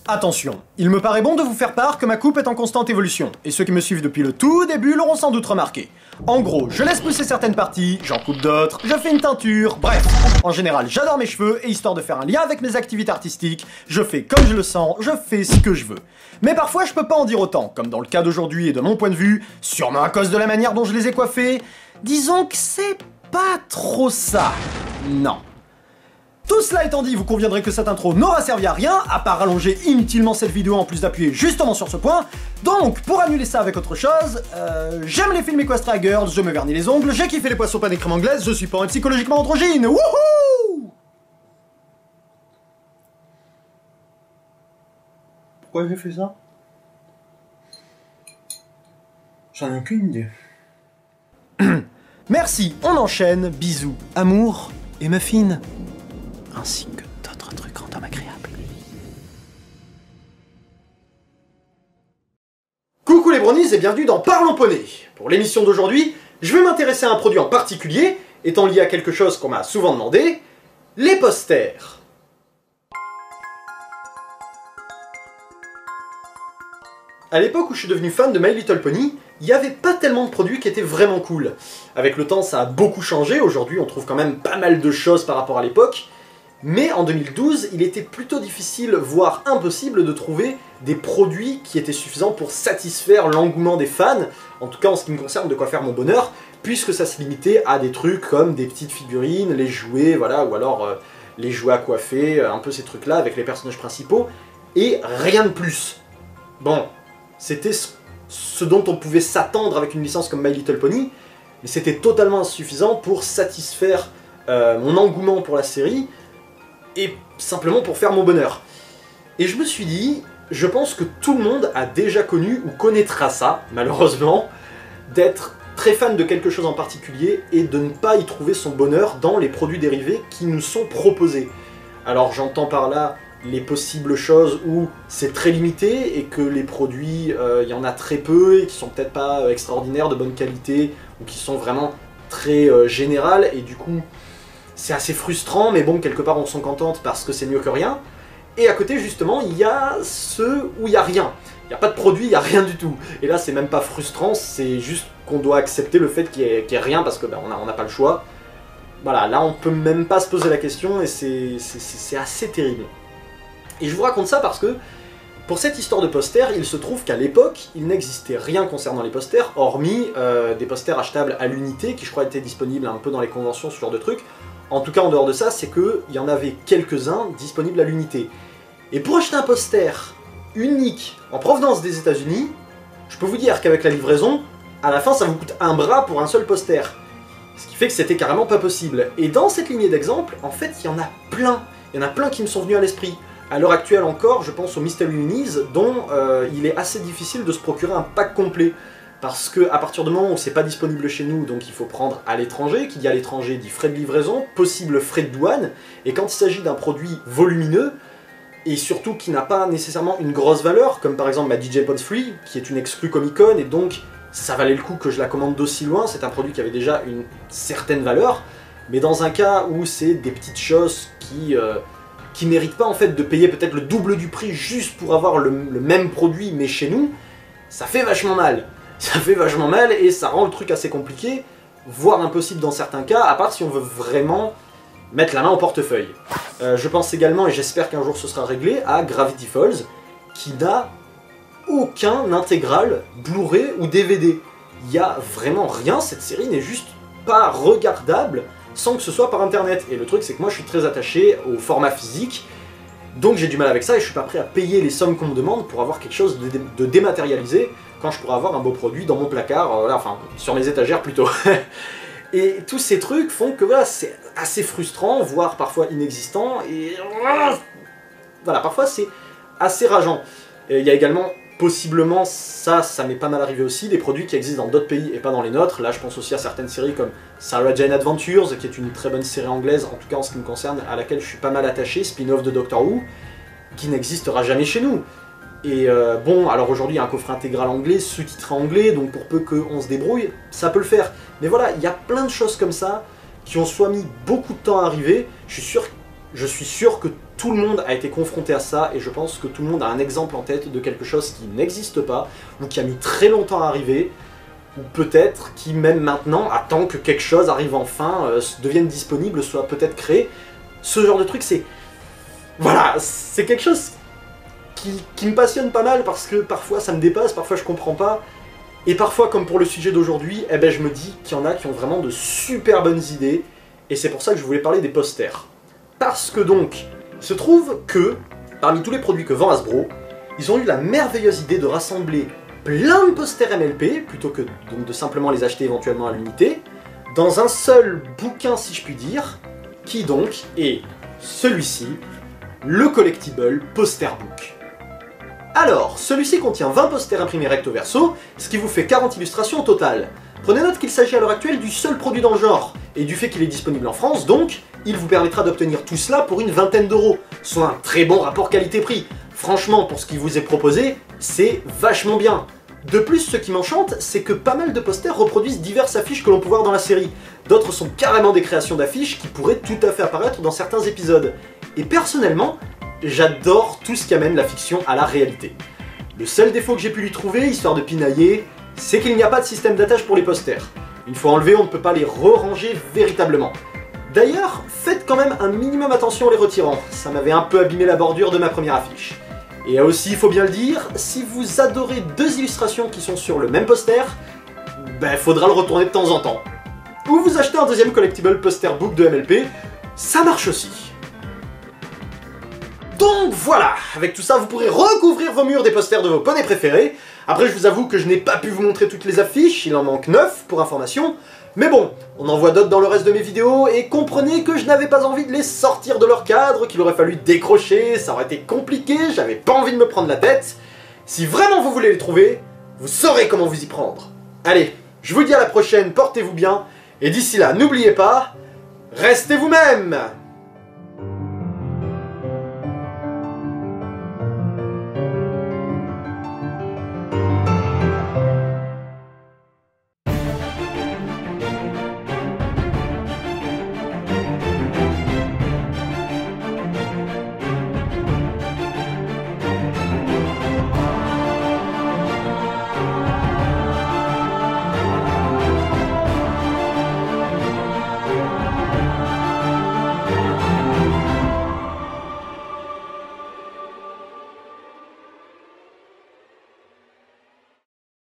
Attention, il me paraît bon de vous faire part que ma coupe est en constante évolution, et ceux qui me suivent depuis le tout début l'auront sans doute remarqué. En gros, je laisse pousser certaines parties, j'en coupe d'autres, je fais une teinture, bref. En général, j'adore mes cheveux, et histoire de faire un lien avec mes activités artistiques, je fais comme je le sens, je fais ce que je veux. Mais parfois je peux pas en dire autant, comme dans le cas d'aujourd'hui et de mon point de vue, sûrement à cause de la manière dont je les ai coiffés. Disons que c'est pas trop ça. Non. Tout cela étant dit, vous conviendrez que cette intro n'aura servi à rien, à part rallonger inutilement cette vidéo en plus d'appuyer justement sur ce point. Donc, pour annuler ça avec autre chose, j'aime les films Equestria Girls, je me vernis les ongles, j'ai kiffé les poissons pain et crème anglaise, je suis pas un psychologiquement androgyne, wouhou! Pourquoi j'ai fait ça? J'en ai aucune idée. Merci, on enchaîne, bisous, amour et muffins. Ainsi que d'autres trucs random agréables. Coucou les brownies et bienvenue dans Parlons Poney. Pour l'émission d'aujourd'hui, je vais m'intéresser à un produit en particulier, étant lié à quelque chose qu'on m'a souvent demandé, les posters. À l'époque où je suis devenu fan de My Little Pony, il n'y avait pas tellement de produits qui étaient vraiment cool. Avec le temps, ça a beaucoup changé, aujourd'hui on trouve quand même pas mal de choses par rapport à l'époque. Mais en 2012, il était plutôt difficile, voire impossible, de trouver des produits qui étaient suffisants pour satisfaire l'engouement des fans, en tout cas en ce qui me concerne de quoi faire mon bonheur, puisque ça se limitait à des trucs comme des petites figurines, les jouets, voilà, ou alors les jouets à coiffer, un peu ces trucs-là avec les personnages principaux, et rien de plus. Bon, c'était ce dont on pouvait s'attendre avec une licence comme My Little Pony, mais c'était totalement insuffisant pour satisfaire mon engouement pour la série, et simplement pour faire mon bonheur. Et je me suis dit, je pense que tout le monde a déjà connu ou connaîtra ça, malheureusement, d'être très fan de quelque chose en particulier et de ne pas y trouver son bonheur dans les produits dérivés qui nous sont proposés. Alors j'entends par là les possibles choses où c'est très limité et que les produits, il y en a très peu et qui sont peut-être pas extraordinaires, de bonne qualité, ou qui sont vraiment très générales, et du coup c'est assez frustrant, mais bon, quelque part on s'en contente parce que c'est mieux que rien. Et à côté, justement, il y a ceux où il n'y a rien. Il n'y a pas de produit, il n'y a rien du tout. Et là, c'est même pas frustrant, c'est juste qu'on doit accepter le fait qu'il y ait rien parce que ben, on n'a pas le choix. Voilà, là on peut même pas se poser la question et c'est assez terrible. Et je vous raconte ça parce que, pour cette histoire de posters, il se trouve qu'à l'époque, il n'existait rien concernant les posters, hormis des posters achetables à l'unité, qui je crois étaient disponibles un peu dans les conventions, ce genre de trucs. En tout cas, en dehors de ça, c'est qu'il y en avait quelques-uns disponibles à l'unité. Et pour acheter un poster unique en provenance des États-Unis, je peux vous dire qu'avec la livraison, à la fin, ça vous coûte un bras pour un seul poster. Ce qui fait que c'était carrément pas possible. Et dans cette lignée d'exemples, en fait, il y en a plein. Il y en a plein qui me sont venus à l'esprit. À l'heure actuelle encore, je pense aux Mystery Unis, dont il est assez difficile de se procurer un pack complet. Parce que à partir du moment où c'est pas disponible chez nous, donc il faut prendre à l'étranger, qui dit à l'étranger dit frais de livraison, possible frais de douane, et quand il s'agit d'un produit volumineux, et surtout qui n'a pas nécessairement une grosse valeur, comme par exemple ma DJ Pod Free, qui est une exclue Comic-Con, et donc ça valait le coup que je la commande d'aussi loin, c'est un produit qui avait déjà une certaine valeur, mais dans un cas où c'est des petites choses qui méritent pas en fait de payer peut-être le double du prix juste pour avoir le même produit, mais chez nous, ça fait vachement mal. Ça fait vachement mal et ça rend le truc assez compliqué, voire impossible dans certains cas, à part si on veut vraiment mettre la main au portefeuille. Je pense également, et j'espère qu'un jour ce sera réglé, à Gravity Falls, qui n'a aucun intégral Blu-ray ou DVD. Il n'y a vraiment rien, cette série n'est juste pas regardable sans que ce soit par internet. Et le truc c'est que moi je suis très attaché au format physique, donc j'ai du mal avec ça et je suis pas prêt à payer les sommes qu'on me demande pour avoir quelque chose de dématérialisé, quand je pourrais avoir un beau produit dans mon placard, voilà, enfin sur mes étagères plutôt. Et tous ces trucs font que voilà, c'est assez frustrant, voire parfois inexistant, et voilà, parfois c'est assez rageant. Et il y a également, possiblement, ça m'est pas mal arrivé aussi, des produits qui existent dans d'autres pays et pas dans les nôtres. Là je pense aussi à certaines séries comme Sarah Jane Adventures, qui est une très bonne série anglaise, en tout cas en ce qui me concerne, à laquelle je suis pas mal attaché, spin-off de Doctor Who, qui n'existera jamais chez nous. Et bon, alors aujourd'hui il y a un coffret intégral anglais, sous-titré anglais, donc pour peu qu'on se débrouille, ça peut le faire. Mais voilà, il y a plein de choses comme ça qui ont soit mis beaucoup de temps à arriver. Je suis sûr Je suis sûr que tout le monde a été confronté à ça, et je pense que tout le monde a un exemple en tête de quelque chose qui n'existe pas, ou qui a mis très longtemps à arriver, ou peut-être qui même maintenant attend que quelque chose arrive enfin, devienne disponible, soit peut-être créé. Ce genre de truc, c'est... Voilà, c'est quelque chose qui me passionne pas mal, parce que parfois ça me dépasse, parfois je comprends pas, et parfois, comme pour le sujet d'aujourd'hui, eh ben, je me dis qu'il y en a qui ont vraiment de super bonnes idées, et c'est pour ça que je voulais parler des posters. Parce que donc, il se trouve que, parmi tous les produits que vend Hasbro, ils ont eu la merveilleuse idée de rassembler plein de posters MLP, plutôt que donc de simplement les acheter éventuellement à l'unité, dans un seul bouquin si je puis dire, qui donc est celui-ci, le Collectible Poster Book. Alors, celui-ci contient 20 posters imprimés recto verso, ce qui vous fait 40 illustrations au total. Prenez note qu'il s'agit à l'heure actuelle du seul produit dans le genre, et du fait qu'il est disponible en France, donc, il vous permettra d'obtenir tout cela pour une vingtaine d'euros, soit un très bon rapport qualité-prix. Franchement, pour ce qui vous est proposé, c'est vachement bien. De plus, ce qui m'enchante, c'est que pas mal de posters reproduisent diverses affiches que l'on peut voir dans la série. D'autres sont carrément des créations d'affiches qui pourraient tout à fait apparaître dans certains épisodes. Et personnellement, j'adore tout ce qui amène la fiction à la réalité. Le seul défaut que j'ai pu lui trouver, histoire de pinailler, c'est qu'il n'y a pas de système d'attache pour les posters. Une fois enlevés, on ne peut pas les re-ranger véritablement. D'ailleurs, faites quand même un minimum attention en les retirant, ça m'avait un peu abîmé la bordure de ma première affiche. Et aussi, il faut bien le dire, si vous adorez deux illustrations qui sont sur le même poster, ben faudra le retourner de temps en temps. Ou vous achetez un deuxième Collectible Poster Book de MLP, ça marche aussi. Donc voilà, avec tout ça, vous pourrez recouvrir vos murs des posters de vos poneys préférés. Après, je vous avoue que je n'ai pas pu vous montrer toutes les affiches, il en manque 9 pour information. Mais bon, on en voit d'autres dans le reste de mes vidéos, et comprenez que je n'avais pas envie de les sortir de leur cadre, qu'il aurait fallu décrocher, ça aurait été compliqué, j'avais pas envie de me prendre la tête. Si vraiment vous voulez les trouver, vous saurez comment vous y prendre. Allez, je vous dis à la prochaine, portez-vous bien, et d'ici là, n'oubliez pas, restez vous-même!